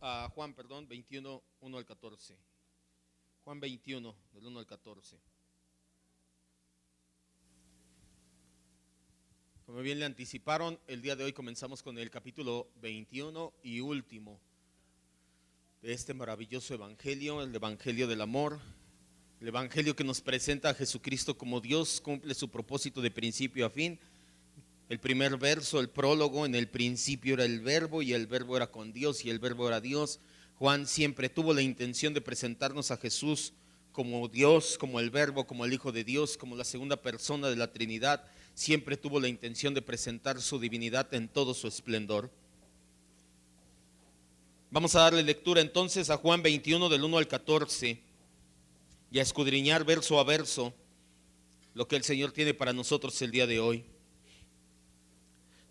a Juan, 21, 1 al 14. Juan 21, del 1 al 14. Como bien le anticiparon, el día de hoy comenzamos con el capítulo 21 y último de este maravilloso evangelio, el evangelio del amor, el evangelio que nos presenta a Jesucristo como Dios cumple su propósito de principio a fin. El primer verso, el prólogo: en el principio era el verbo y el verbo era con Dios y el verbo era Dios. Juan siempre tuvo la intención de presentarnos a Jesús como Dios, como el verbo, como el Hijo de Dios, como la segunda persona de la Trinidad. Siempre tuvo la intención de presentar su divinidad en todo su esplendor. Vamos a darle lectura entonces a Juan 21 del 1 al 14 y a escudriñar verso a verso lo que el Señor tiene para nosotros el día de hoy.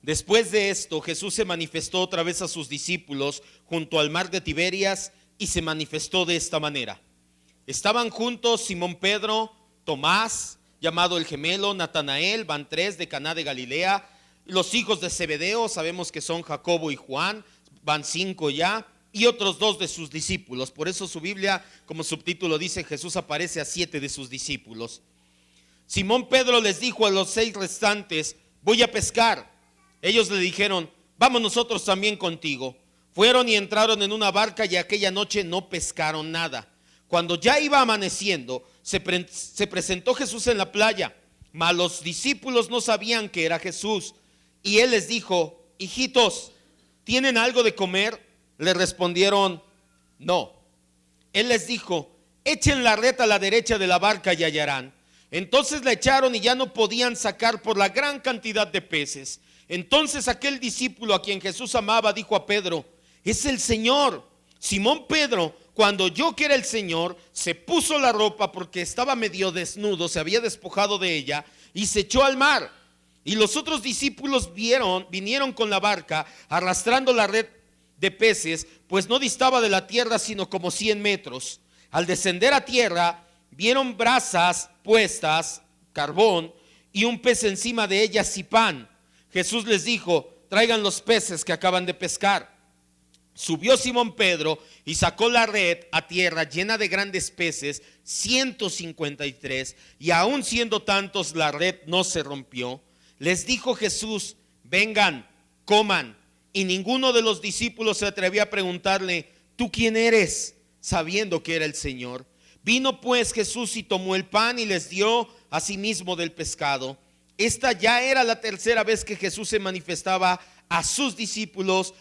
Después de esto, Jesús se manifestó otra vez a sus discípulos junto al mar de Tiberias y se manifestó de esta manera. Estaban juntos Simón Pedro, Tomás, llamado el gemelo, Natanael, van tres de Caná de Galilea, los hijos de Zebedeo, sabemos que son Jacobo y Juan, van 5 ya, y otros 2 de sus discípulos. Por eso su Biblia, como subtítulo dice, Jesús aparece a 7 de sus discípulos. Simón Pedro les dijo a los 6 restantes: voy a pescar. Ellos le dijeron: vamos nosotros también contigo. Fueron y entraron en una barca y aquella noche no pescaron nada. Cuando ya iba amaneciendo, se presentó Jesús en la playa, mas los discípulos no sabían que era Jesús. Y él les dijo: hijitos, ¿tienen algo de comer? Le respondieron: no. Él les dijo: echen la red a la derecha de la barca y hallarán. Entonces la echaron y ya no podían sacar por la gran cantidad de peces. Entonces aquel discípulo a quien Jesús amaba dijo a Pedro: es el Señor. Simón Pedro, cuando oyó que era el Señor, se puso la ropa porque estaba medio desnudo, se había despojado de ella, y se echó al mar. Y los otros discípulos vinieron con la barca arrastrando la red de peces, pues no distaba de la tierra sino como 100 metros. Al descender a tierra, vieron brasas puestas, carbón, y un pez encima de ellas y pan. Jesús les dijo: traigan los peces que acaban de pescar. Subió Simón Pedro y sacó la red a tierra llena de grandes peces, 153, y aun siendo tantos la red no se rompió. Les dijo Jesús: vengan, coman. Y ninguno de los discípulos se atrevió a preguntarle: ¿tú quién eres?, sabiendo que era el Señor. Vino pues Jesús y tomó el pan y les dio asimismo del pescado. Esta ya era la tercera vez que Jesús se manifestaba a sus discípulos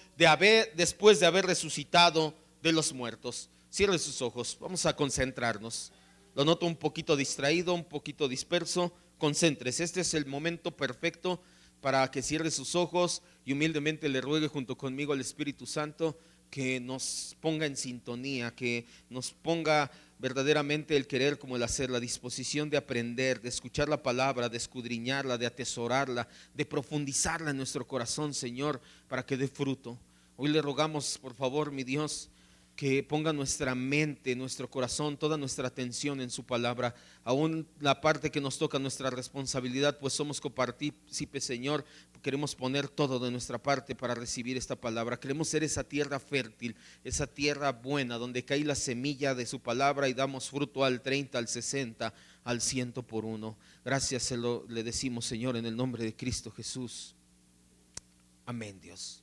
después de haber resucitado de los muertos. Cierre sus ojos, vamos a concentrarnos. Lo noto un poquito distraído, un poquito disperso. Concéntrese, este es el momento perfecto para que cierre sus ojos y humildemente le ruegue junto conmigo al Espíritu Santo que nos ponga en sintonía, que nos ponga verdaderamente el querer como el hacer, la disposición de aprender, de escuchar la palabra, de escudriñarla, de atesorarla, de profundizarla en nuestro corazón, Señor, para que dé fruto. Hoy le rogamos, por favor, mi Dios, que ponga nuestra mente, nuestro corazón, toda nuestra atención en su palabra, aún la parte que nos toca nuestra responsabilidad, pues somos copartícipes, Señor. Queremos poner todo de nuestra parte para recibir esta palabra. Queremos ser esa tierra fértil, esa tierra buena, donde cae la semilla de su palabra y damos fruto al 30, al 60, al 100 por uno. Gracias le decimos, Señor, en el nombre de Cristo Jesús. Amén, Dios.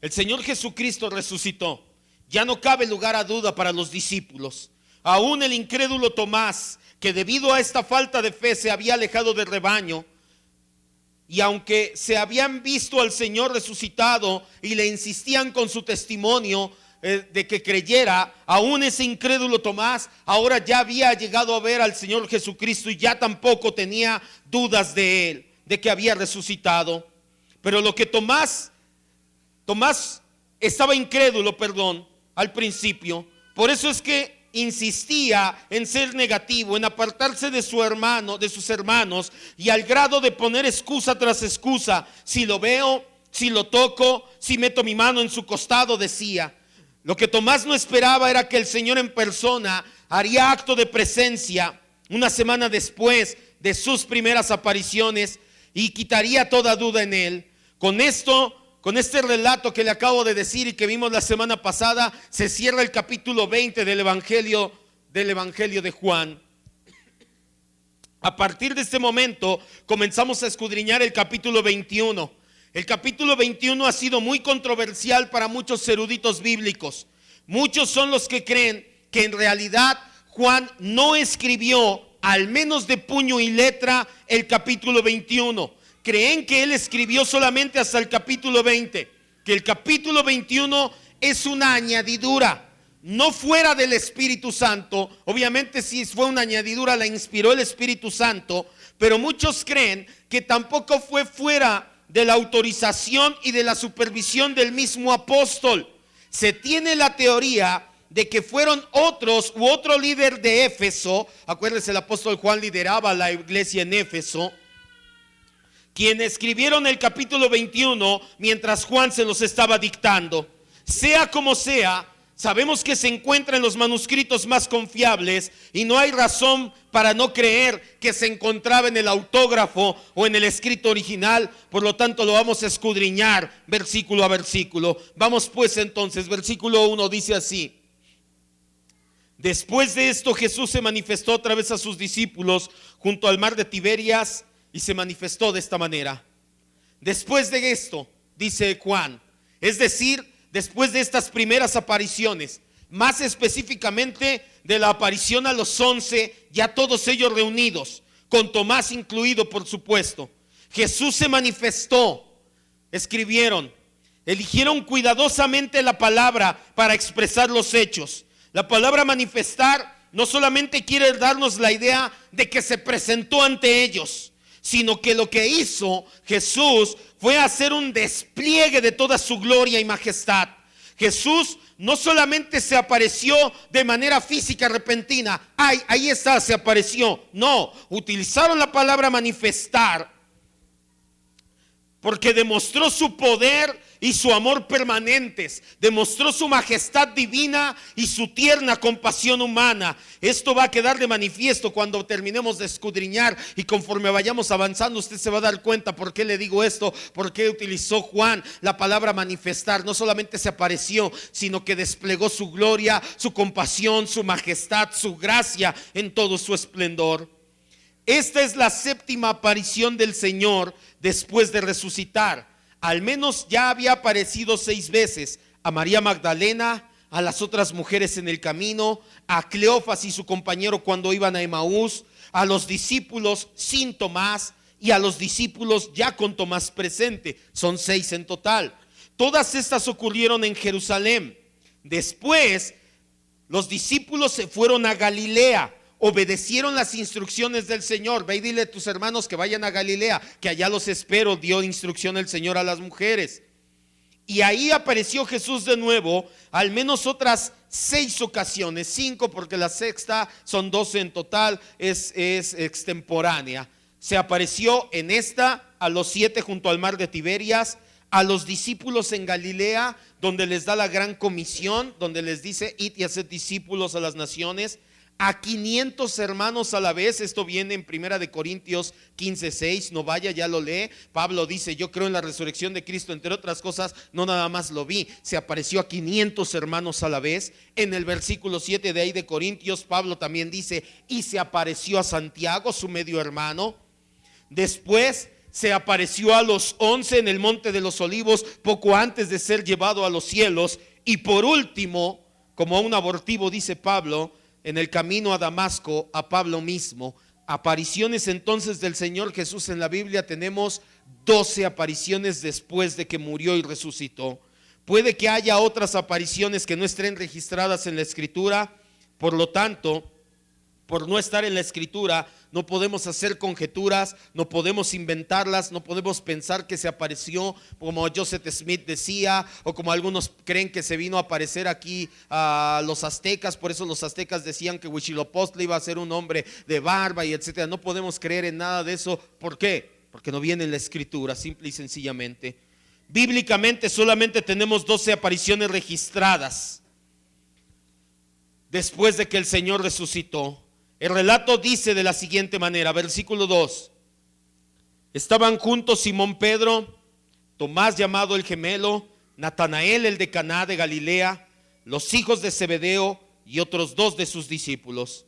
El Señor Jesucristo resucitó. Ya no cabe lugar a duda para los discípulos. Aún el incrédulo Tomás, que debido a esta falta de fe se había alejado del rebaño, y aunque se habían visto al Señor resucitado y le insistían con su testimonio de que creyera, aún ese incrédulo Tomás ahora ya había llegado a ver al Señor Jesucristo y ya tampoco tenía dudas de él, de que había resucitado. Pero lo que Tomás estaba incrédulo, al principio. Por eso es que insistía en ser negativo, en apartarse de sus hermanos, y al grado de poner excusa tras excusa. Si lo veo, si lo toco, si meto mi mano en su costado, decía. Lo que Tomás no esperaba era que el Señor en persona haría acto de presencia una semana después de sus primeras apariciones y quitaría toda duda en él. Con esto con este relato que le acabo de decir y que vimos la semana pasada, se cierra el capítulo 20 del Evangelio de Juan. A partir de este momento comenzamos a escudriñar el capítulo 21. El capítulo 21 ha sido muy controversial para muchos eruditos bíblicos. Muchos son los que creen que en realidad Juan no escribió, al menos de puño y letra, el capítulo 21. Creen que él escribió solamente hasta el capítulo 20, que el capítulo 21 es una añadidura, no fuera del Espíritu Santo. Obviamente si fue una añadidura, la inspiró el Espíritu Santo, pero muchos creen que tampoco fue fuera de la autorización y de la supervisión del mismo apóstol. Se tiene la teoría de que fueron otros u otro líder de Éfeso. Acuérdense, el apóstol Juan lideraba la iglesia en Éfeso, quienes escribieron el capítulo 21 mientras Juan se los estaba dictando. Sea como sea, sabemos que se encuentra en los manuscritos más confiables y no hay razón para no creer que se encontraba en el autógrafo o en el escrito original. Por lo tanto, lo vamos a escudriñar versículo a versículo. Vamos pues entonces, versículo 1 dice así: Después de esto, Jesús se manifestó otra vez a sus discípulos junto al mar de Tiberias, y se manifestó de esta manera. Después de esto, dice Juan, es decir, después de estas primeras apariciones, más específicamente de la aparición a los 11, ya todos ellos reunidos, con Tomás incluido, por supuesto. Jesús se manifestó, escribieron, eligieron cuidadosamente la palabra para expresar los hechos. La palabra manifestar no solamente quiere darnos la idea de que se presentó ante ellos, sino que lo que hizo Jesús fue hacer un despliegue de toda su gloria y majestad. Jesús no solamente se apareció de manera física repentina, ahí está, se apareció. No, utilizaron la palabra manifestar porque demostró su poder y su amor permanentes, demostró su majestad divina y su tierna compasión humana. Esto va a quedar de manifiesto cuando terminemos de escudriñar, y conforme vayamos avanzando usted se va a dar cuenta por qué le digo esto, por qué utilizó Juan la palabra manifestar. No solamente se apareció, sino que desplegó su gloria, su compasión, su majestad, su gracia en todo su esplendor. Esta es la séptima aparición del Señor después de resucitar. Al menos ya había aparecido 6 veces a María Magdalena, a las otras mujeres en el camino, a Cleofas y su compañero cuando iban a Emaús, a los discípulos sin Tomás y a los discípulos ya con Tomás presente. Son 6 en total. Todas estas ocurrieron en Jerusalén. Después los discípulos se fueron a Galilea, obedecieron las instrucciones del Señor. Ve y dile a tus hermanos que vayan a Galilea, que allá los espero, dio instrucción el Señor a las mujeres. Y ahí apareció Jesús de nuevo, al menos otras 6 ocasiones, 5 porque la sexta, son 12 en total, es extemporánea. Se apareció en esta, a los 7 junto al mar de Tiberias, a los discípulos en Galilea, donde les da la gran comisión, donde les dice: id y haced discípulos a las naciones. A 500 hermanos a la vez. Esto viene en 1 Corintios 15:6. No vaya, ya lo lee. Pablo dice: yo creo en la resurrección de Cristo, entre otras cosas. No nada más lo vi, se apareció a 500 hermanos a la vez. En el versículo 7 de ahí de Corintios, Pablo también dice: y se apareció a Santiago, su medio hermano. Después se apareció a los 11 en el monte de los Olivos, poco antes de ser llevado a los cielos. Y por último, como a un abortivo, dice Pablo, en el camino a Damasco, a Pablo mismo. Apariciones entonces del Señor Jesús en la Biblia tenemos 12 apariciones después de que murió y resucitó. Puede que haya otras apariciones que no estén registradas en la Escritura. Por lo tanto, por no estar en la Escritura, no podemos hacer conjeturas, no podemos inventarlas, no podemos pensar que se apareció como Joseph Smith decía, o como algunos creen que se vino a aparecer aquí a los aztecas. Por eso los aztecas decían que Huitzilopochtli iba a ser un hombre de barba y etcétera. No podemos creer en nada de eso. ¿Por qué? Porque no viene en la Escritura, simple y sencillamente. Bíblicamente solamente tenemos 12 apariciones registradas después de que el Señor resucitó. El relato dice de la siguiente manera, versículo 2: estaban juntos Simón Pedro, Tomás llamado el gemelo, Natanael el de Caná de Galilea, los hijos de Zebedeo y otros 2 de sus discípulos.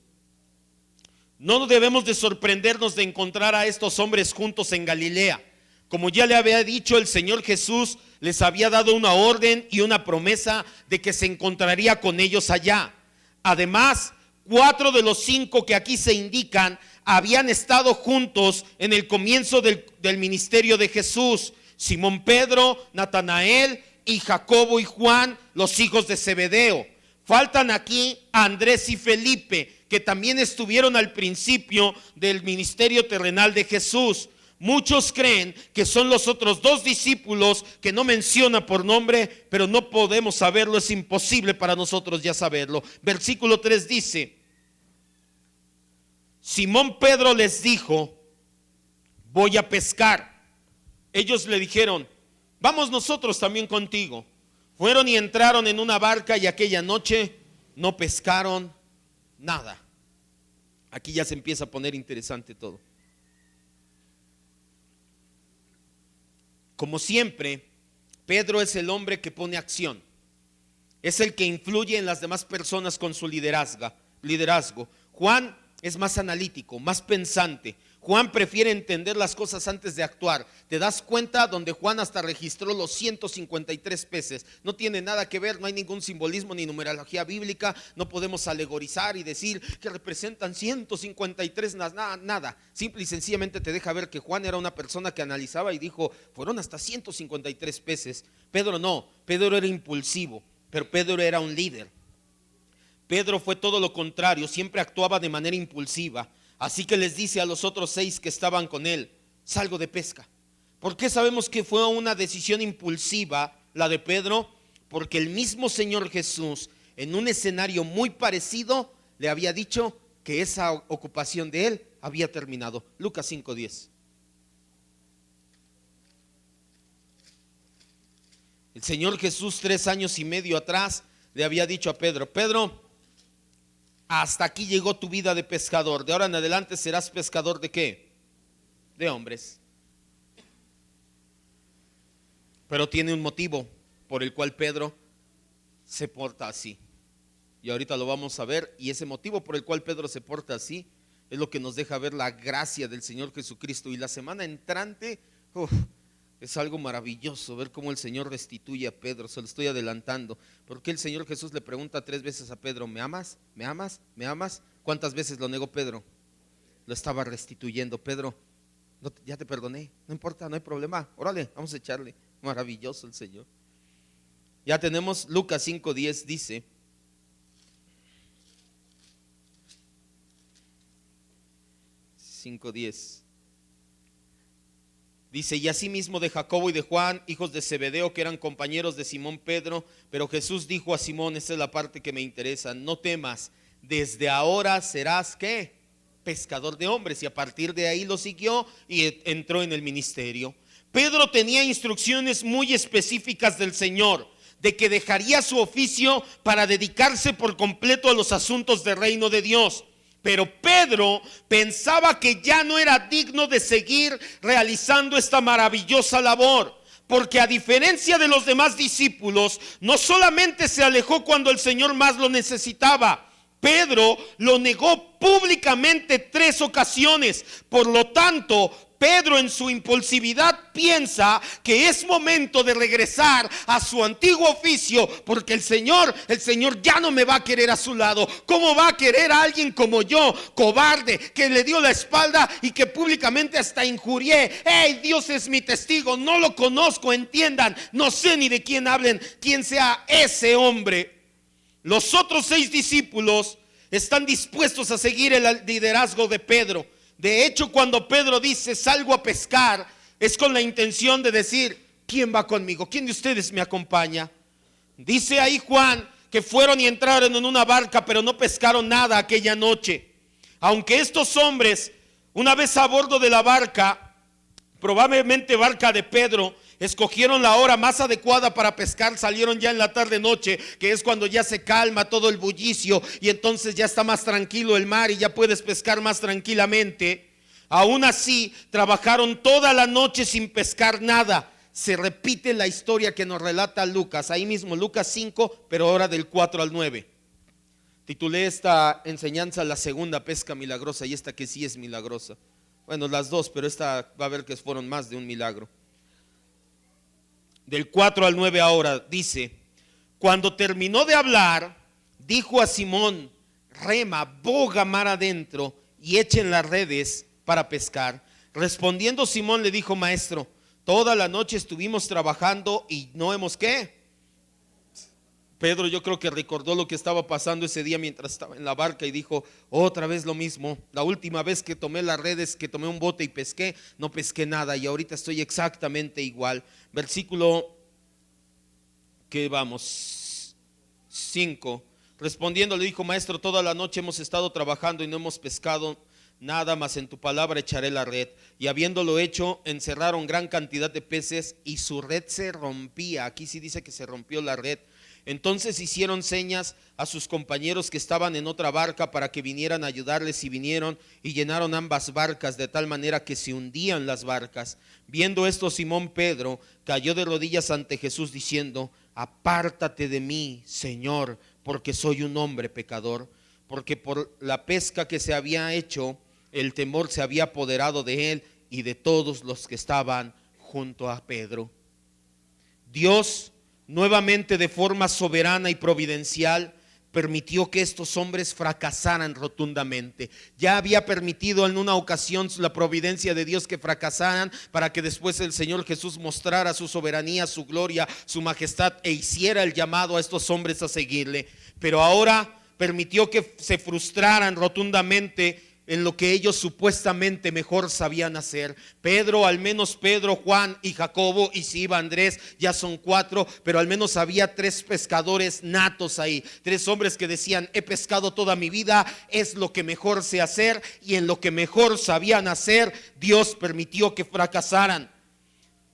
No debemos de sorprendernos de encontrar a estos hombres juntos en Galilea. Como ya le había dicho, el Señor Jesús les había dado una orden y una promesa de que se encontraría con ellos allá. Además, 4 de los 5 que aquí se indican habían estado juntos en el comienzo del ministerio de Jesús: Simón Pedro, Natanael y Jacobo y Juan, los hijos de Zebedeo. Faltan aquí Andrés y Felipe, que también estuvieron al principio del ministerio terrenal de Jesús. Muchos creen que son los otros 2 discípulos que no menciona por nombre, pero no podemos saberlo, es imposible para nosotros ya saberlo. Versículo 3 dice: Simón Pedro les dijo: voy a pescar. Ellos le dijeron: vamos nosotros también contigo. Fueron y entraron en una barca y aquella noche no pescaron nada. Aquí ya se empieza a poner interesante todo. Como siempre, Pedro es el hombre que pone acción. Es el que influye en las demás personas con su liderazgo. Juan es más analítico, más pensante. Juan prefiere entender las cosas antes de actuar. ¿Te das cuenta? Donde Juan hasta registró los 153 peces. No tiene nada que ver, no hay ningún simbolismo ni numerología bíblica. No podemos alegorizar y decir que representan 153, nada. Simple y sencillamente te deja ver que Juan era una persona que analizaba y dijo: fueron hasta 153 peces. Pedro no, Pedro era impulsivo, pero Pedro era un líder. Pedro fue todo lo contrario, siempre actuaba de manera impulsiva. Así que les dice a los otros 6 que estaban con él: salgo de pesca. ¿Por qué sabemos que fue una decisión impulsiva la de Pedro? Porque el mismo Señor Jesús, en un escenario muy parecido, le había dicho que esa ocupación de él había terminado. Lucas 5:10. El Señor Jesús 3 años y medio atrás le había dicho a Pedro: Pedro, hasta aquí llegó tu vida de pescador. De ahora en adelante serás pescador ¿de qué? De hombres. Pero tiene un motivo por el cual Pedro se porta así. Y ahorita lo vamos a ver. Y ese motivo por el cual Pedro se porta así es lo que nos deja ver la gracia del Señor Jesucristo. Y la semana entrante, es algo maravilloso ver cómo el Señor restituye a Pedro. Se lo estoy adelantando. Porque el Señor Jesús le pregunta 3 veces a Pedro: ¿me amas? ¿Me amas? ¿Me amas? ¿Cuántas veces lo negó Pedro? Lo estaba restituyendo. Pedro, no, ya te perdoné, no importa, no hay problema, órale, vamos a echarle. Maravilloso el Señor. Ya tenemos Lucas 5:10, dice: dice: y asimismo de Jacobo y de Juan, hijos de Zebedeo, que eran compañeros de Simón Pedro. Pero Jesús dijo a Simón, esta es la parte que me interesa: no temas, desde ahora serás ¿qué? Pescador de hombres. Y a partir de ahí lo siguió y entró en el ministerio. Pedro tenía instrucciones muy específicas del Señor, de que dejaría su oficio para dedicarse por completo a los asuntos del reino de Dios. Pero Pedro pensaba que ya no era digno de seguir realizando esta maravillosa labor, porque a diferencia de los demás discípulos, no solamente se alejó cuando el Señor más lo necesitaba. Pedro lo negó públicamente 3 ocasiones. Por lo tanto, Pedro en su impulsividad piensa que es momento de regresar a su antiguo oficio, porque el Señor ya no me va a querer a su lado. ¿Cómo va a querer a alguien como yo, cobarde, que le dio la espalda y que públicamente hasta injurié? ¡Hey, Dios es mi testigo! No lo conozco, entiendan, no sé ni de quién hablen, quién sea ese hombre. Los otros 6 discípulos están dispuestos a seguir el liderazgo de Pedro. De hecho, cuando Pedro dice salgo a pescar, es con la intención de decir: ¿quién va conmigo? ¿Quién de ustedes me acompaña? Dice ahí Juan que fueron y entraron en una barca, pero no pescaron nada aquella noche. Aunque estos hombres, una vez a bordo de la barca, probablemente barca de Pedro, escogieron la hora más adecuada para pescar, salieron ya en la tarde noche, que es cuando ya se calma todo el bullicio y entonces ya está más tranquilo el mar y ya puedes pescar más tranquilamente. Aún así trabajaron toda la noche sin pescar nada. se repite la historia que nos relata Lucas, ahí mismo Lucas 5, pero ahora del 4 al 9. Titulé esta enseñanza La segunda pesca milagrosa, y esta que sí es milagrosa. Bueno, las dos, pero esta va a ver que fueron más de un milagro. Del 4 al 9 ahora dice: cuando terminó de hablar, dijo a Simón: rema, boga mar adentro y echen las redes para pescar. Respondiendo Simón le dijo: maestro, toda la noche estuvimos trabajando y no hemos ¿qué? Pedro, yo creo que recordó lo que estaba pasando ese día mientras estaba en la barca y dijo: otra vez lo mismo. La última vez que tomé las redes, que tomé un bote y pesqué, no pesqué nada, y ahorita estoy exactamente igual. Versículo que vamos 5. Respondiendo le dijo: maestro, toda la noche hemos estado trabajando y no hemos pescado nada, mas en tu palabra echaré la red. Y habiéndolo hecho, encerraron gran cantidad de peces y su red se rompía. Aquí sí dice que se rompió la red. Entonces hicieron señas a sus compañeros que estaban en otra barca para que vinieran a ayudarles, y vinieron y llenaron ambas barcas de tal manera que se hundían las barcas. Viendo esto, Simón Pedro cayó de rodillas ante Jesús diciendo: apártate de mí, Señor, porque soy un hombre pecador. Porque por la pesca que se había hecho, el temor se había apoderado de él y de todos los que estaban junto a Pedro. Dios, nuevamente de forma soberana y providencial, permitió que estos hombres fracasaran rotundamente. Ya había permitido en una ocasión la providencia de Dios que fracasaran, para que después el Señor Jesús mostrara su soberanía, su gloria, su majestad, e hiciera el llamado a estos hombres a seguirle. Pero ahora permitió que se frustraran rotundamente en lo que ellos supuestamente mejor sabían hacer. Pedro, al menos Pedro, Juan y Jacobo, y si iba Andrés, ya son 4, pero al menos había 3 pescadores natos ahí, 3 hombres que decían: he pescado toda mi vida, es lo que mejor sé hacer, y en lo que mejor sabían hacer, Dios permitió que fracasaran.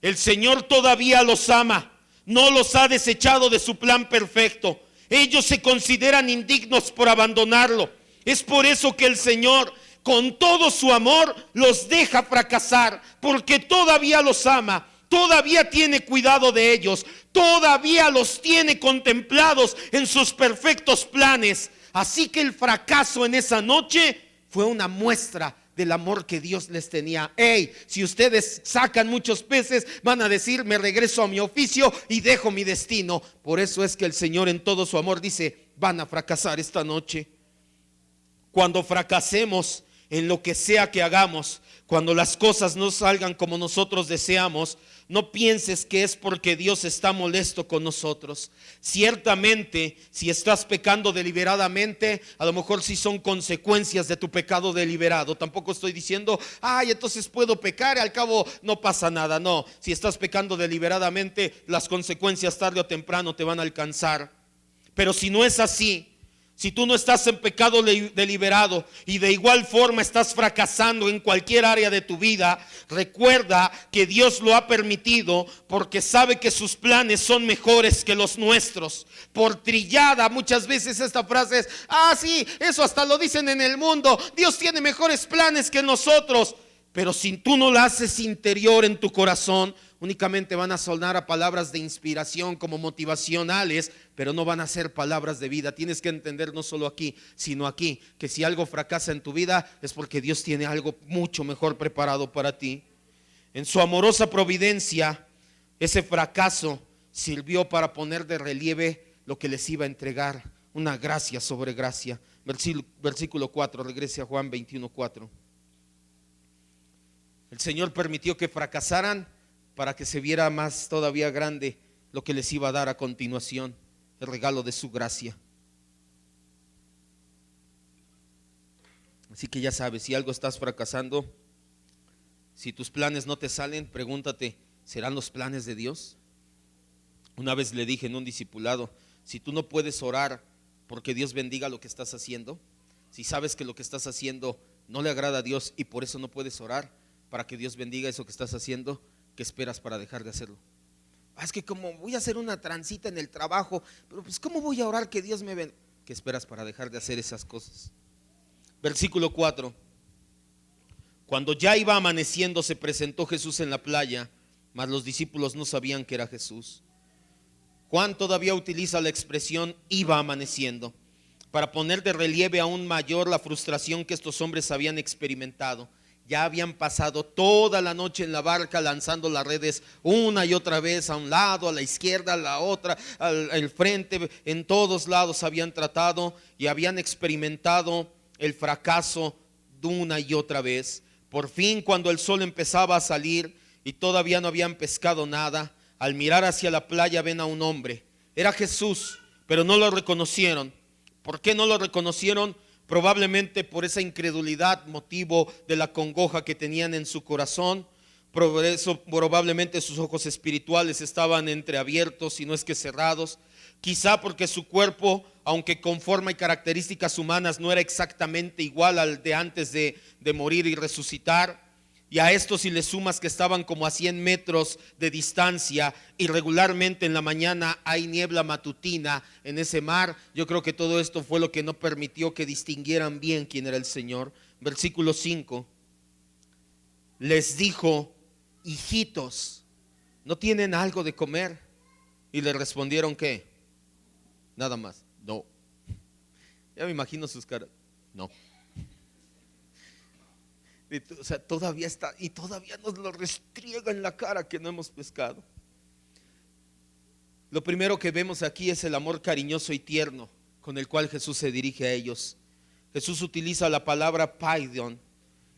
El Señor todavía los ama, no los ha desechado de su plan perfecto. Ellos se consideran indignos por abandonarlo. Es por eso que el Señor, con todo su amor, los deja fracasar, porque todavía los ama, todavía tiene cuidado de ellos, todavía los tiene contemplados en sus perfectos planes. Así que el fracaso en esa noche fue una muestra del amor que Dios les tenía. Si ustedes sacan muchos peces, van a decir: me regreso a mi oficio y dejo mi destino. Por eso es que el Señor, en todo su amor, dice: van a fracasar esta noche. Cuando fracasemos en lo que sea que hagamos, cuando las cosas no salgan como nosotros deseamos, no pienses que es porque Dios está molesto con nosotros. Ciertamente, si estás pecando deliberadamente, a lo mejor sí son consecuencias de tu pecado deliberado. Tampoco estoy diciendo: entonces puedo pecar, al cabo no pasa nada. No, si estás pecando deliberadamente, las consecuencias tarde o temprano te van a alcanzar. Pero si no es así, si tú no estás en pecado deliberado y de igual forma estás fracasando en cualquier área de tu vida, recuerda que Dios lo ha permitido porque sabe que sus planes son mejores que los nuestros. Por trillada muchas veces esta frase es: sí, eso hasta lo dicen en el mundo, Dios tiene mejores planes que nosotros. Pero si tú no la haces interior en tu corazón, únicamente van a sonar a palabras de inspiración como motivacionales, pero no van a ser palabras de vida. Tienes que entender, no solo aquí, sino aquí, que si algo fracasa en tu vida es porque Dios tiene algo mucho mejor preparado para ti. En su amorosa providencia, ese fracaso sirvió para poner de relieve lo que les iba a entregar: una gracia sobre gracia. Versículo 4, regrese a Juan 21:4. El Señor permitió que fracasaran para que se viera más todavía grande lo que les iba a dar a continuación: el regalo de su gracia. Así que ya sabes, si algo estás fracasando, si tus planes no te salen, pregúntate: ¿serán los planes de Dios? Una vez le dije en un discipulado: si tú no puedes orar porque Dios bendiga lo que estás haciendo, si sabes que lo que estás haciendo no le agrada a Dios y por eso no puedes orar para que Dios bendiga eso que estás haciendo, ¿qué esperas para dejar de hacerlo? Es que como voy a hacer una transita en el trabajo, pero pues ¿cómo voy a orar que Dios me bendiga? ¿Qué esperas para dejar de hacer esas cosas? Versículo 4. Cuando ya iba amaneciendo, se presentó Jesús en la playa mas los discípulos no sabían que era Jesús. Juan todavía utiliza la expresión iba amaneciendo para poner de relieve aún mayor la frustración que estos hombres habían experimentado. Ya habían pasado toda la noche en la barca lanzando las redes una y otra vez, a un lado, a la izquierda, a la otra, al frente, en todos lados habían tratado y habían experimentado el fracaso de una y otra vez. Por fin, cuando el sol empezaba a salir y todavía no habían pescado nada, al mirar hacia la playa ven a un hombre. Era Jesús, pero no lo reconocieron. ¿Por qué no lo reconocieron? Probablemente por esa incredulidad, motivo de la congoja que tenían en su corazón. Por eso probablemente sus ojos espirituales estaban entreabiertos, si no es que cerrados. Quizá porque su cuerpo, aunque con forma y características humanas, no era exactamente igual al de antes de morir y resucitar. Y a esto si le sumas que estaban como a 100 metros de distancia y regularmente en la mañana hay niebla matutina en ese mar, yo creo que todo esto fue lo que no permitió que distinguieran bien quién era el Señor. Versículo 5, les dijo: hijitos, ¿no tienen algo de comer? Y le respondieron, ¿qué? Nada más, no. Ya me imagino sus caras, no. O sea, todavía está, y todavía nos lo restriega en la cara que no hemos pescado. Lo primero que vemos aquí es el amor cariñoso y tierno con el cual Jesús se dirige a ellos. Jesús utiliza la palabra paidion,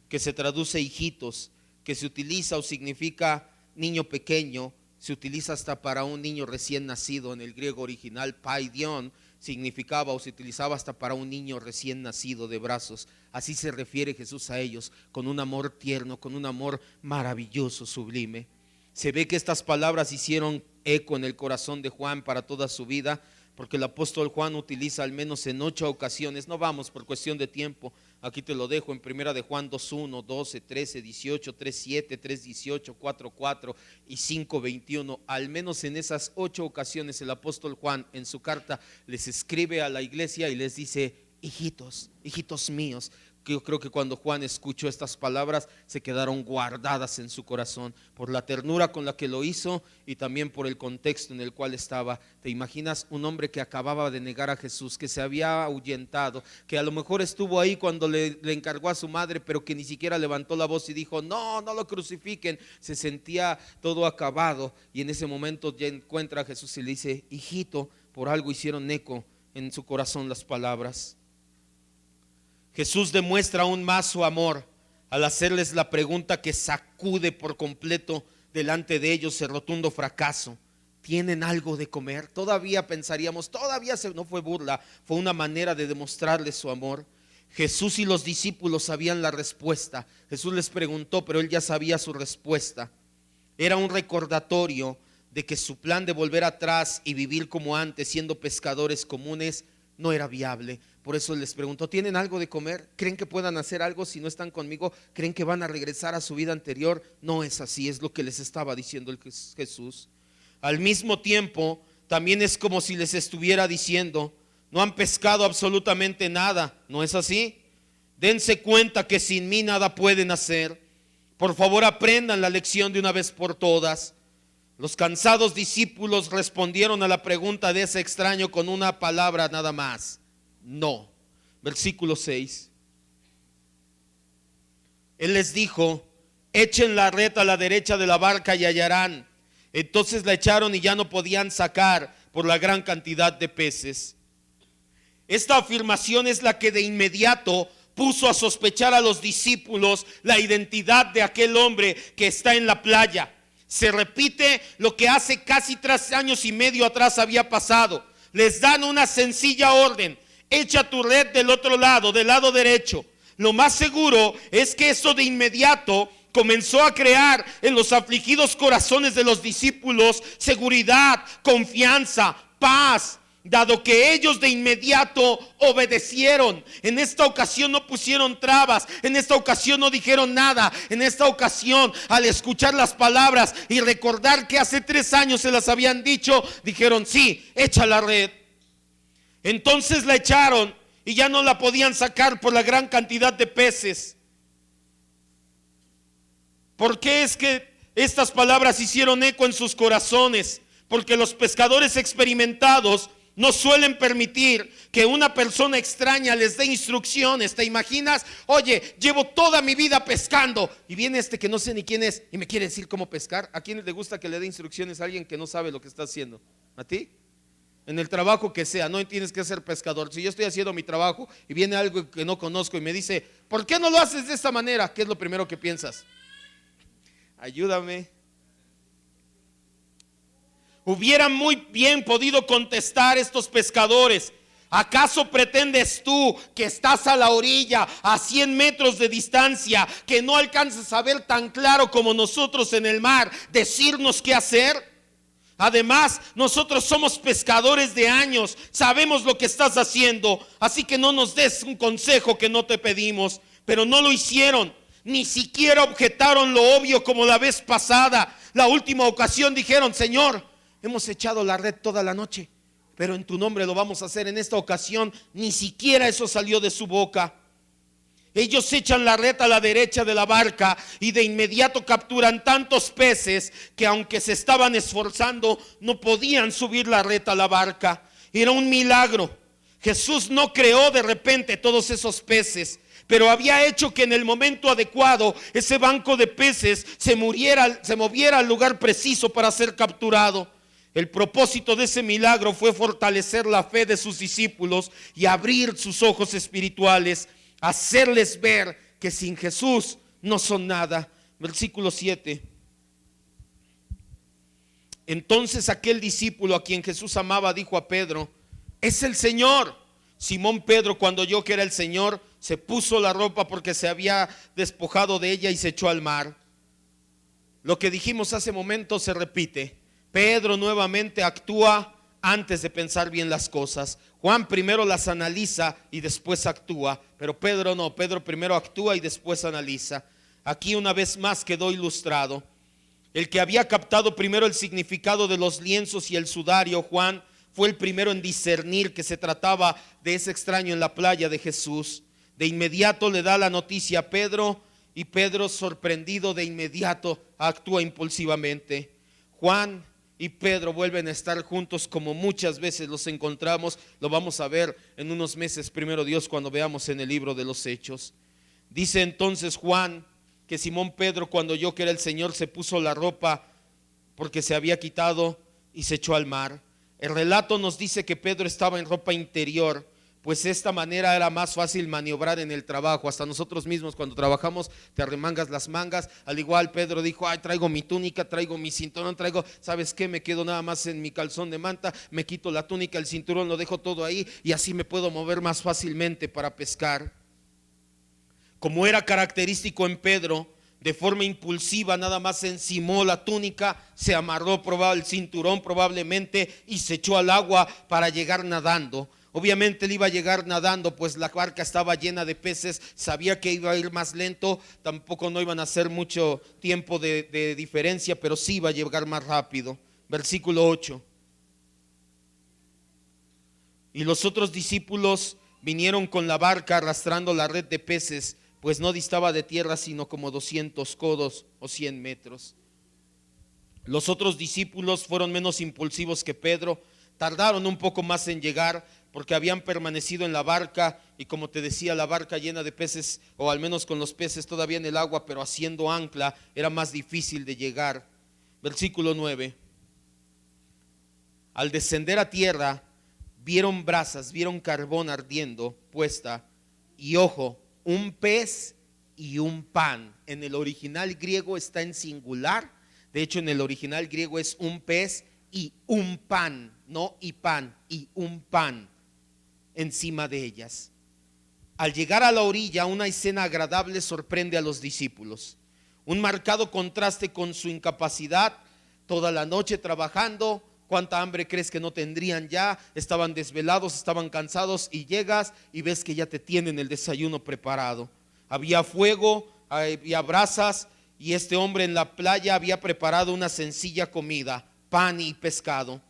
que se traduce hijitos, que se utiliza o significa niño pequeño, se utiliza hasta para un niño recién nacido. En el griego original, paidion significaba o se utilizaba hasta para un niño recién nacido de brazos. Así se refiere Jesús a ellos, con un amor tierno, con un amor maravilloso, sublime. Se ve que estas palabras hicieron eco en el corazón de Juan para toda su vida, porque el apóstol Juan utiliza al menos en 8 ocasiones. No vamos por cuestión de tiempo, aquí te lo dejo en primera de Juan 2:1, 12, 13, 18, 3:7, 3:18, 4:4 y 5:21. Al menos en esas 8 ocasiones el apóstol Juan en su carta les escribe a la iglesia y les dice: hijitos, hijitos míos. Yo creo que cuando Juan escuchó estas palabras se quedaron guardadas en su corazón por la ternura con la que lo hizo y también por el contexto en el cual estaba. ¿Te imaginas un hombre que acababa de negar a Jesús, que se había ahuyentado, que a lo mejor estuvo ahí cuando le encargó a su madre, pero que ni siquiera levantó la voz y dijo: no, no lo crucifiquen? Se sentía todo acabado y en ese momento ya encuentra a Jesús y le dice: hijito. Por algo hicieron eco en su corazón las palabras. Jesús demuestra aún más su amor al hacerles la pregunta que sacude por completo delante de ellos el rotundo fracaso: ¿tienen algo de comer? Todavía pensaríamos, no fue burla, fue una manera de demostrarles su amor. Jesús y los discípulos sabían la respuesta. Jesús les preguntó, pero él ya sabía su respuesta. Era un recordatorio de que su plan de volver atrás y vivir como antes, siendo pescadores comunes, no era viable. Por eso les preguntó: ¿tienen algo de comer? ¿Creen que puedan hacer algo si no están conmigo? ¿Creen que van a regresar a su vida anterior? No es así, es lo que les estaba diciendo Jesús. Al mismo tiempo, también es como si les estuviera diciendo: no han pescado absolutamente nada, ¿no es así? Dense cuenta que sin mí nada pueden hacer. Por favor, aprendan la lección de una vez por todas. Los cansados discípulos respondieron a la pregunta de ese extraño con una palabra nada más: no. Versículo 6. Él les dijo: echen la red a la derecha de la barca y hallarán. Entonces la echaron y ya no podían sacar por la gran cantidad de peces. Esta afirmación es la que de inmediato puso a sospechar a los discípulos la identidad de aquel hombre que está en la playa. Se repite lo que hace casi 3 años y medio atrás había pasado. Les dan una sencilla orden: echa tu red del otro lado, del lado derecho. Lo más seguro es que eso de inmediato comenzó a crear en los afligidos corazones de los discípulos seguridad, confianza, paz, dado que ellos de inmediato obedecieron. En esta ocasión no pusieron trabas, en esta ocasión no dijeron nada. En esta ocasión, al escuchar las palabras y recordar que hace 3 años se las habían dicho, dijeron: sí, echa la red. Entonces la echaron y ya no la podían sacar por la gran cantidad de peces. ¿Por qué es que Estas palabras hicieron eco en sus corazones, porque los pescadores experimentados no suelen permitir que una persona extraña les dé instrucciones. ¿Te imaginas? Oye, llevo toda mi vida pescando y viene este que no sé ni quién es y me quiere decir cómo pescar. ¿A quién le gusta que le dé instrucciones a alguien que no sabe lo que está haciendo? ¿A ti? En el trabajo que sea, no tienes que ser pescador. Si yo estoy haciendo mi trabajo y viene algo que no conozco y me dice, ¿por qué no lo haces de esta manera? ¿Qué es lo primero que piensas? Ayúdame. Hubieran muy bien podido contestar estos pescadores: ¿acaso pretendes tú, que estás a la orilla, a 100 metros de distancia, que no alcanzas a ver tan claro como nosotros en el mar, decirnos qué hacer? Además, nosotros somos pescadores de años, sabemos lo que estás haciendo, así que no nos des un consejo que no te pedimos. Pero no lo hicieron, ni siquiera objetaron lo obvio como la vez pasada. La última ocasión dijeron: Señor, hemos echado la red toda la noche, pero en tu nombre lo vamos a hacer. En esta ocasión ni siquiera eso salió de su boca. Ellos echan la red a la derecha de la barca y de inmediato capturan tantos peces que, aunque se estaban esforzando, no podían subir la red a la barca. Era un milagro. Jesús no creó de repente todos esos peces, pero había hecho que en el momento adecuado ese banco de peces se moviera al lugar preciso para ser capturado. El propósito de ese milagro fue fortalecer la fe de sus discípulos y abrir sus ojos espirituales, hacerles ver que sin Jesús no son nada. Versículo 7. Entonces aquel discípulo a quien Jesús amaba dijo a Pedro: es el Señor. Simón Pedro, cuando oyó que era el Señor, se puso la ropa porque se había despojado de ella y se echó al mar. Lo que dijimos hace momento se repite. Pedro nuevamente actúa antes de pensar bien las cosas. Juan primero las analiza y después actúa, pero Pedro no. Pedro primero actúa y después analiza. Aquí una vez más quedó ilustrado. El que había captado primero el significado de los lienzos y el sudario, Juan, fue el primero en discernir que se trataba de ese extraño en la playa de Jesús. De inmediato le da la noticia a Pedro, y Pedro, sorprendido, de inmediato actúa impulsivamente. Juan y Pedro vuelven a estar juntos como muchas veces los encontramos. Lo vamos a ver en unos meses, primero Dios, cuando veamos en el libro de los Hechos. Dice entonces Juan que Simón Pedro, cuando oyó que era el Señor, se puso la ropa porque se había quitado y se echó al mar. El relato nos dice que Pedro estaba en ropa interior, pues de esta manera era más fácil maniobrar en el trabajo. Hasta nosotros mismos cuando trabajamos te arremangas las mangas. Al igual Pedro dijo: ay, traigo mi túnica, traigo mi cinturón, ¿sabes qué? Me quedo nada más en mi calzón de manta, me quito la túnica, el cinturón, lo dejo todo ahí y así me puedo mover más fácilmente para pescar. Como era característico en Pedro, de forma impulsiva nada más se encimó la túnica, se amarró el cinturón probablemente y se echó al agua para llegar nadando. Obviamente él iba a llegar nadando, pues la barca estaba llena de peces, sabía que iba a ir más lento, tampoco no iban a hacer mucho tiempo de diferencia, pero sí iba a llegar más rápido. Versículo 8. Y los otros discípulos vinieron con la barca arrastrando la red de peces, pues no distaba de tierra sino como 200 codos o 100 metros. Los otros discípulos fueron menos impulsivos que Pedro, tardaron un poco más en llegar porque habían permanecido en la barca y, como te decía, la barca llena de peces, o al menos con los peces todavía en el agua, pero haciendo ancla, era más difícil de llegar. Versículo 9. Al descender a tierra, vieron brasas, vieron carbón ardiendo puesta, y ojo, un pez y un pan. En el original griego está en singular. De hecho, en el original griego es un pez y un pan, no y pan, y un pan encima de ellas. Al llegar a la orilla, una escena agradable sorprende a los discípulos. Un marcado contraste con su incapacidad, toda la noche trabajando. ¿Cuánta hambre crees que no tendrían ya? Estaban desvelados, estaban cansados, y llegas y ves que ya te tienen el desayuno preparado. Había fuego, había brasas, y este hombre en la playa había preparado una sencilla comida: pan y pescado.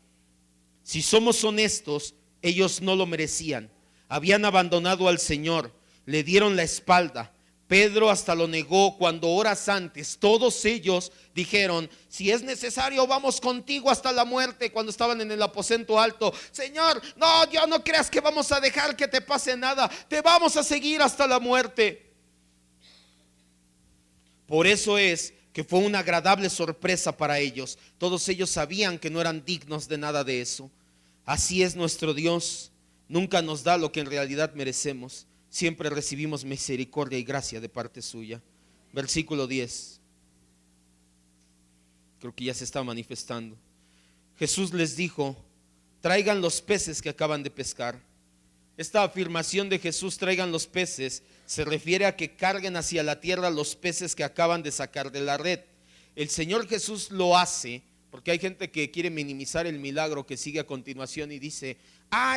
Si somos honestos, ellos no lo merecían. Habían abandonado al Señor, le dieron la espalda. Pedro hasta lo negó cuando horas antes todos ellos dijeron: si es necesario vamos contigo hasta la muerte. Cuando estaban en el aposento alto: Señor, no, ya no creas que vamos a dejar que te pase nada, te vamos a seguir hasta la muerte. Por eso es que fue una agradable sorpresa para ellos. Todos ellos sabían que no eran dignos de nada de eso. Así es nuestro Dios, nunca nos da lo que en realidad merecemos. Siempre recibimos misericordia y gracia de parte suya. Versículo 10. Creo que ya se está manifestando. Jesús les dijo: traigan los peces que acaban de pescar. Esta afirmación de Jesús, traigan los peces, se refiere a que carguen hacia la tierra los peces que acaban de sacar de la red. El Señor Jesús lo hace porque hay gente que quiere minimizar el milagro que sigue a continuación y dice: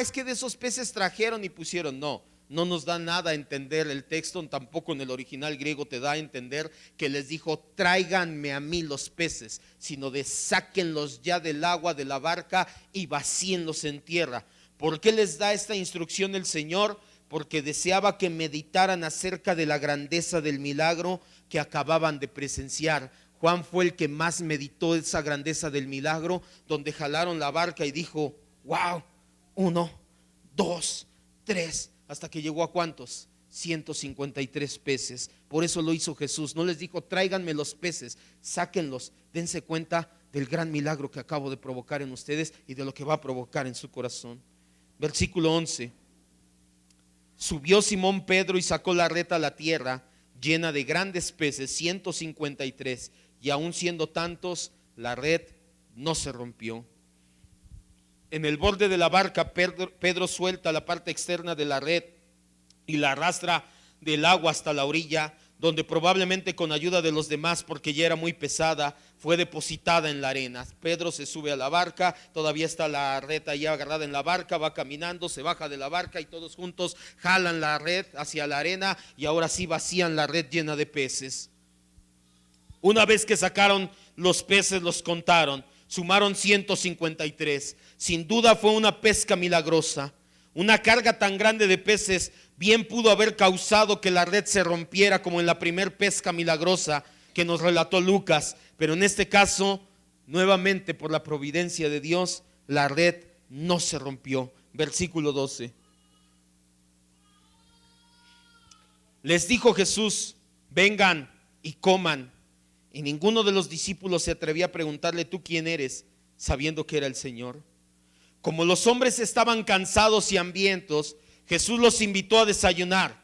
es que de esos peces trajeron y pusieron. No nos da nada a entender el texto, tampoco en el original griego te da a entender que les dijo: tráiganme a mí los peces, sino de sáquenlos ya del agua de la barca y vacíenlos en tierra. ¿Por qué les da esta instrucción el Señor? Porque deseaba que meditaran acerca de la grandeza del milagro que acababan de presenciar. Juan fue el que más meditó esa grandeza del milagro, donde jalaron la barca y dijo: wow, 1, 2, 3, hasta que llegó a ¿cuántos? 153 peces. Por eso lo hizo Jesús. No les dijo: tráiganme los peces, sáquenlos, dense cuenta del gran milagro que acabo de provocar en ustedes y de lo que va a provocar en su corazón. Versículo 11. Subió Simón Pedro y sacó la red a la tierra, llena de grandes peces, 153, y aun siendo tantos, la red no se rompió. En el borde de la barca, Pedro suelta la parte externa de la red y la arrastra del agua hasta la orilla, donde probablemente con ayuda de los demás, porque ya era muy pesada, fue depositada en la arena. Pedro se sube a la barca, todavía está la red ahí agarrada en la barca, va caminando, se baja de la barca y todos juntos jalan la red hacia la arena y ahora sí vacían la red llena de peces. Una vez que sacaron los peces, los contaron, sumaron 153. Sin duda fue una pesca milagrosa. Una carga tan grande de peces bien pudo haber causado que la red se rompiera, como en la primer pesca milagrosa que nos relató Lucas, pero en este caso, nuevamente por la providencia de Dios, la red no se rompió. Versículo 12. Les dijo Jesús: vengan y coman. Y ninguno de los discípulos se atrevía a preguntarle: ¿tú quién eres?, sabiendo que era el Señor. Como los hombres estaban cansados y hambrientos, Jesús los invitó a desayunar.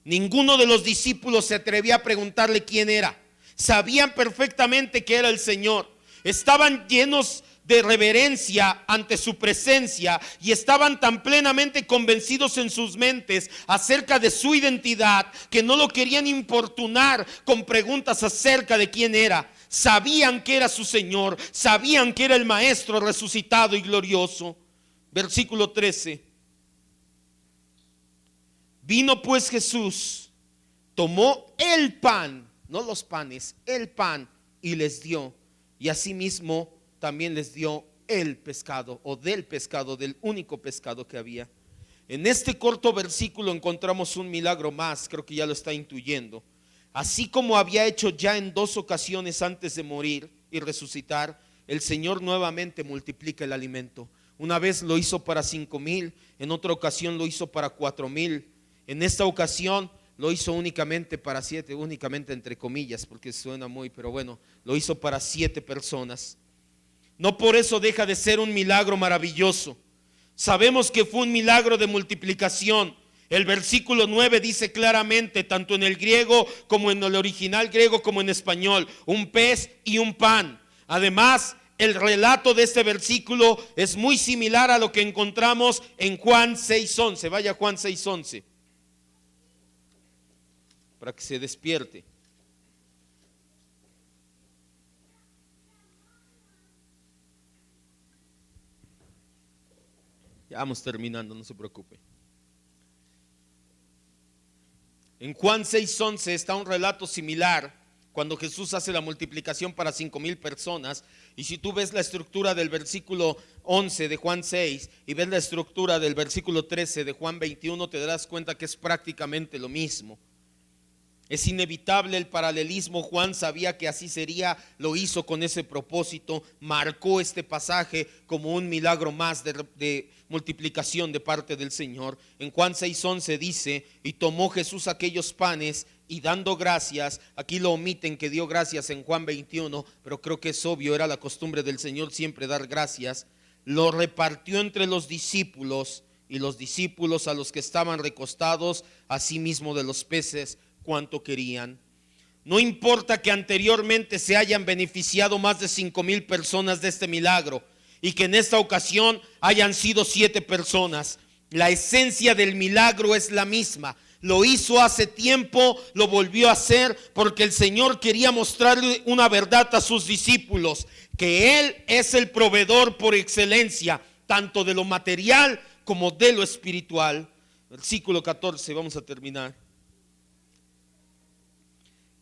Ninguno de los discípulos se atrevía a preguntarle quién era. Sabían perfectamente que era el Señor. Estaban llenos de reverencia ante su presencia y estaban tan plenamente convencidos en sus mentes acerca de su identidad que no lo querían importunar con preguntas acerca de quién era. Sabían que era su Señor, sabían que era el Maestro resucitado y glorioso. Versículo 13. Vino pues Jesús, tomó el pan, no los panes, el pan, y les dio. Y asimismo también les dio el pescado, o del pescado, del único pescado que había. En este corto versículo encontramos un milagro más, creo que ya lo está intuyendo. Así como había hecho ya en 2 ocasiones antes de morir y resucitar, el Señor nuevamente multiplica el alimento. Una vez lo hizo para 5,000, en otra ocasión lo hizo para 4,000. En esta ocasión lo hizo únicamente para 7, únicamente entre comillas, porque suena muy, pero bueno, lo hizo para 7 personas. No por eso deja de ser un milagro maravilloso. Sabemos que fue un milagro de multiplicación. El versículo 9 dice claramente, tanto en el griego como en el original griego como en español, un pez y un pan. Además, el relato de este versículo es muy similar a lo que encontramos en Juan 6:11. Vaya Juan 6:11 para que se despierte. Ya vamos terminando, no se preocupe. En Juan 6:11 está un relato similar cuando Jesús hace la multiplicación para 5,000 personas. Y si tú ves la estructura del versículo 11 de Juan 6 y ves la estructura del versículo 13 de Juan 21, te darás cuenta que es prácticamente lo mismo. Es inevitable el paralelismo. Juan sabía que así sería, lo hizo con ese propósito, marcó este pasaje como un milagro más de multiplicación de parte del Señor. En Juan 6:11 dice: y tomó Jesús aquellos panes y dando gracias, aquí lo omiten que dio gracias en Juan 21, pero creo que es obvio, era la costumbre del Señor siempre dar gracias, lo repartió entre los discípulos, y los discípulos a los que estaban recostados, asimismo de los peces cuanto querían. No importa que anteriormente se hayan beneficiado más de 5,000 personas de este milagro y que en esta ocasión hayan sido 7 personas. La esencia del milagro es la misma. Lo hizo hace tiempo, lo volvió a hacer porque el Señor quería mostrarle una verdad a sus discípulos, que Él es el proveedor por excelencia, tanto de lo material como de lo espiritual. Versículo 14, vamos a terminar.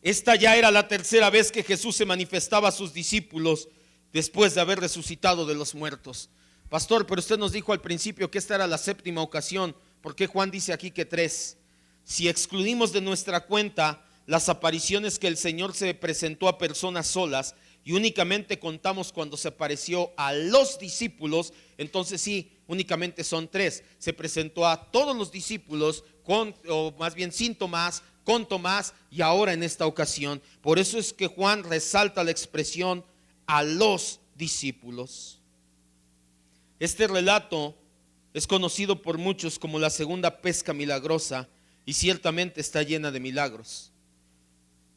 Esta ya era la tercera vez que Jesús se manifestaba a sus discípulos después de haber resucitado de los muertos. Pastor, pero usted nos dijo al principio que esta era la 7ª ocasión. ¿Por qué Juan dice aquí que 3? Si excluimos de nuestra cuenta las apariciones que el Señor se presentó a personas solas y únicamente contamos cuando se apareció a los discípulos, entonces sí, únicamente son 3. Se presentó a todos los discípulos, o más bien sin Tomás, con Tomás y ahora en esta ocasión. Por eso es que Juan resalta la expresión a los discípulos. Este relato es conocido por muchos como la segunda pesca milagrosa y ciertamente está llena de milagros.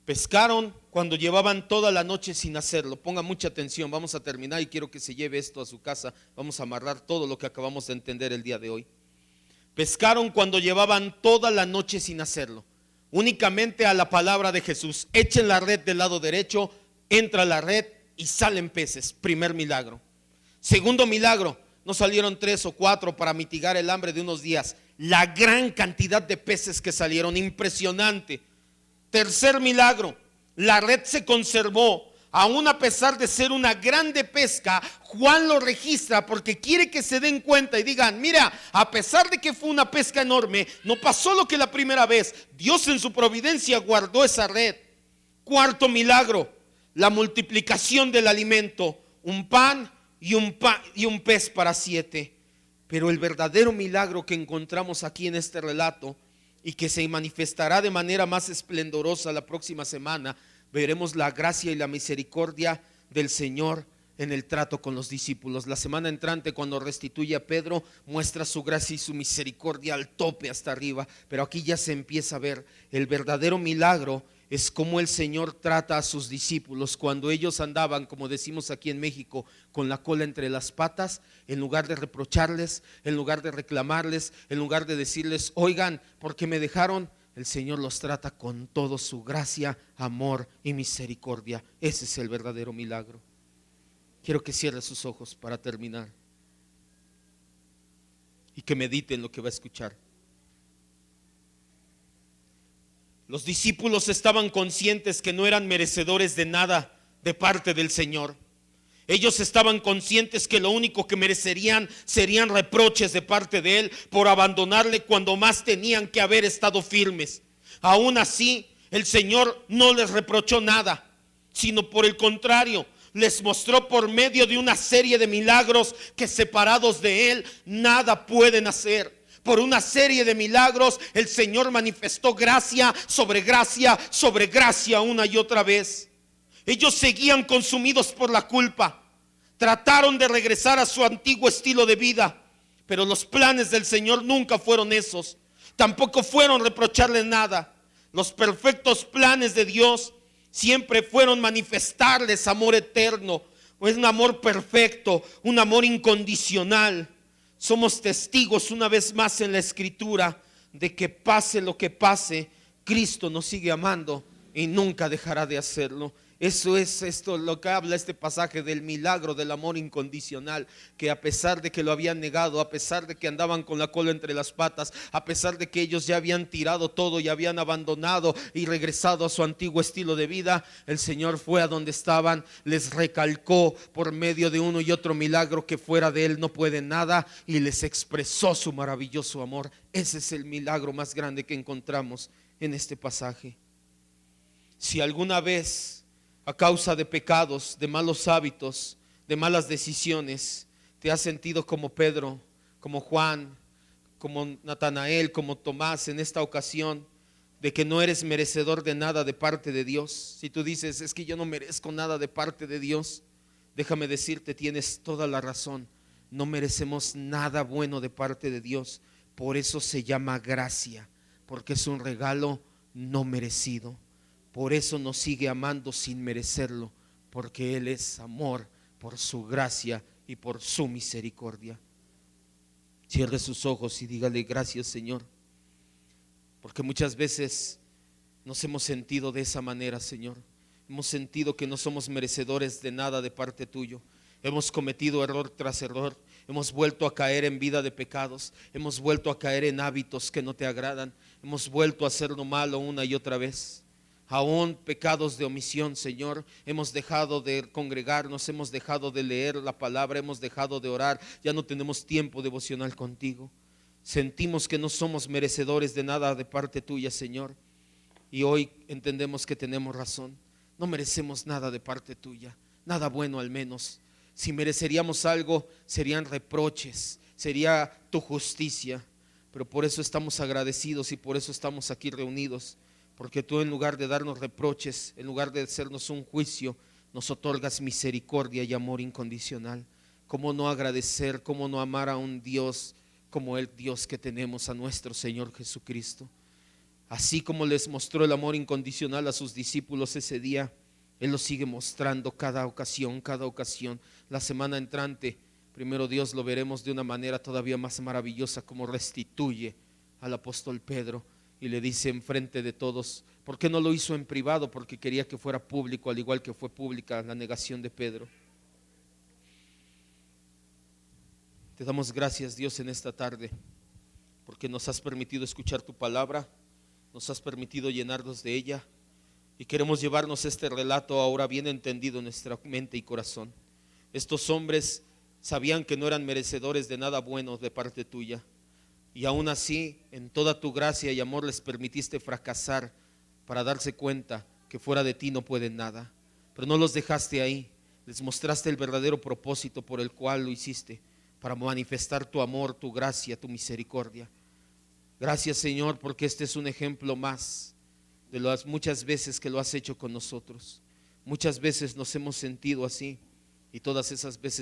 Pescaron cuando llevaban toda la noche sin hacerlo. Ponga mucha atención, vamos a terminar y quiero que se lleve esto a su casa. Vamos a amarrar todo lo que acabamos de entender el día de hoy. Pescaron cuando llevaban toda la noche sin hacerlo. Únicamente a la palabra de Jesús: echen la red del lado derecho, entra la red y salen peces. Primer milagro. Segundo milagro: no salieron 3 o 4 para mitigar el hambre de unos días. La gran cantidad de peces que salieron, impresionante. Tercer milagro: la red se conservó. Aún a pesar de ser una grande pesca, Juan lo registra porque quiere que se den cuenta y digan: mira, a pesar de que fue una pesca enorme, no pasó lo que la primera vez. Dios en su providencia guardó esa red. Cuarto milagro: la multiplicación del alimento. Un pan y un pez para 7. Pero el verdadero milagro que encontramos aquí en este relato, y que se manifestará de manera más esplendorosa la próxima semana, veremos la gracia y la misericordia del Señor en el trato con los discípulos. La semana entrante, cuando restituye a Pedro, muestra su gracia y su misericordia al tope hasta arriba. Pero aquí ya se empieza a ver el verdadero milagro. Es como el Señor trata a sus discípulos cuando ellos andaban, como decimos aquí en México, con la cola entre las patas. En lugar de reprocharles, en lugar de reclamarles, en lugar de decirles: oigan, ¿por qué me dejaron? El Señor los trata con toda su gracia, amor y misericordia. Ese es el verdadero milagro. Quiero que cierre sus ojos para terminar y que mediten lo que va a escuchar. Los discípulos estaban conscientes que no eran merecedores de nada de parte del Señor. Ellos estaban conscientes que lo único que merecerían serían reproches de parte de Él por abandonarle cuando más tenían que haber estado firmes. Aún así, el Señor no les reprochó nada, sino por el contrario, les mostró por medio de una serie de milagros que separados de Él nada pueden hacer. Por una serie de milagros el Señor manifestó gracia sobre gracia sobre gracia una y otra vez. Ellos seguían consumidos por la culpa. Trataron de regresar a su antiguo estilo de vida, pero los planes del Señor nunca fueron esos. Tampoco fueron reprocharle nada. Los perfectos planes de Dios siempre fueron manifestarles amor eterno. Es un amor perfecto, un amor incondicional. Somos testigos una vez más en la Escritura de que pase lo que pase, Cristo nos sigue amando y nunca dejará de hacerlo. Eso es esto lo que habla este pasaje del milagro del amor incondicional, que a pesar de que lo habían negado, a pesar de que andaban con la cola entre las patas, a pesar de que ellos ya habían tirado todo y habían abandonado y regresado a su antiguo estilo de vida, el Señor fue a donde estaban, les recalcó por medio de uno y otro milagro que fuera de Él no pueden nada, y les expresó su maravilloso amor. Ese es el milagro más grande que encontramos en este pasaje. Si alguna vez, a causa de pecados, de malos hábitos, de malas decisiones, te has sentido como Pedro, como Juan, como Natanael, como Tomás en esta ocasión, de que no eres merecedor de nada de parte de Dios. Si tú dices, es que yo no merezco nada de parte de Dios, déjame decirte, tienes toda la razón. No merecemos nada bueno de parte de Dios. Por eso se llama gracia, porque es un regalo no merecido. Por eso nos sigue amando sin merecerlo, porque Él es amor por su gracia y por su misericordia. Cierre sus ojos y dígale: gracias, Señor, porque muchas veces nos hemos sentido de esa manera, Señor. Hemos sentido que no somos merecedores de nada de parte tuyo. Hemos cometido error tras error. Hemos vuelto a caer en vida de pecados. Hemos vuelto a caer en hábitos que no te agradan. Hemos vuelto a hacer lo malo una y otra vez. Aún pecados de omisión, Señor. Hemos dejado de congregarnos, hemos dejado de leer la palabra, hemos dejado de orar. Ya no tenemos tiempo devocional contigo. Sentimos que no somos merecedores de nada de parte tuya, Señor. Y hoy entendemos que tenemos razón. No merecemos nada de parte tuya, nada bueno al menos. Si mereceríamos algo, serían reproches, sería tu justicia. Pero por eso estamos agradecidos y por eso estamos aquí reunidos. Porque tú, en lugar de darnos reproches, en lugar de hacernos un juicio, nos otorgas misericordia y amor incondicional. ¿Cómo no agradecer, cómo no amar a un Dios como el Dios que tenemos, a nuestro Señor Jesucristo? Así como les mostró el amor incondicional a sus discípulos ese día, Él lo sigue mostrando cada ocasión, cada ocasión. La semana entrante, primero Dios, lo veremos de una manera todavía más maravillosa, como restituye al apóstol Pedro y le dice enfrente de todos. ¿Por qué no lo hizo en privado? Porque quería que fuera público, al igual que fue pública la negación de Pedro. Te damos gracias, Dios, en esta tarde, porque nos has permitido escuchar tu palabra, nos has permitido llenarnos de ella, y queremos llevarnos este relato ahora bien entendido en nuestra mente y corazón. Estos hombres sabían que no eran merecedores de nada bueno de parte tuya, y aún así, en toda tu gracia y amor, les permitiste fracasar para darse cuenta que fuera de ti no pueden nada. Pero no los dejaste ahí, les mostraste el verdadero propósito por el cual lo hiciste, para manifestar tu amor, tu gracia, tu misericordia. Gracias, Señor, porque este es un ejemplo más de las muchas veces que lo has hecho con nosotros. Muchas veces nos hemos sentido así, y todas esas veces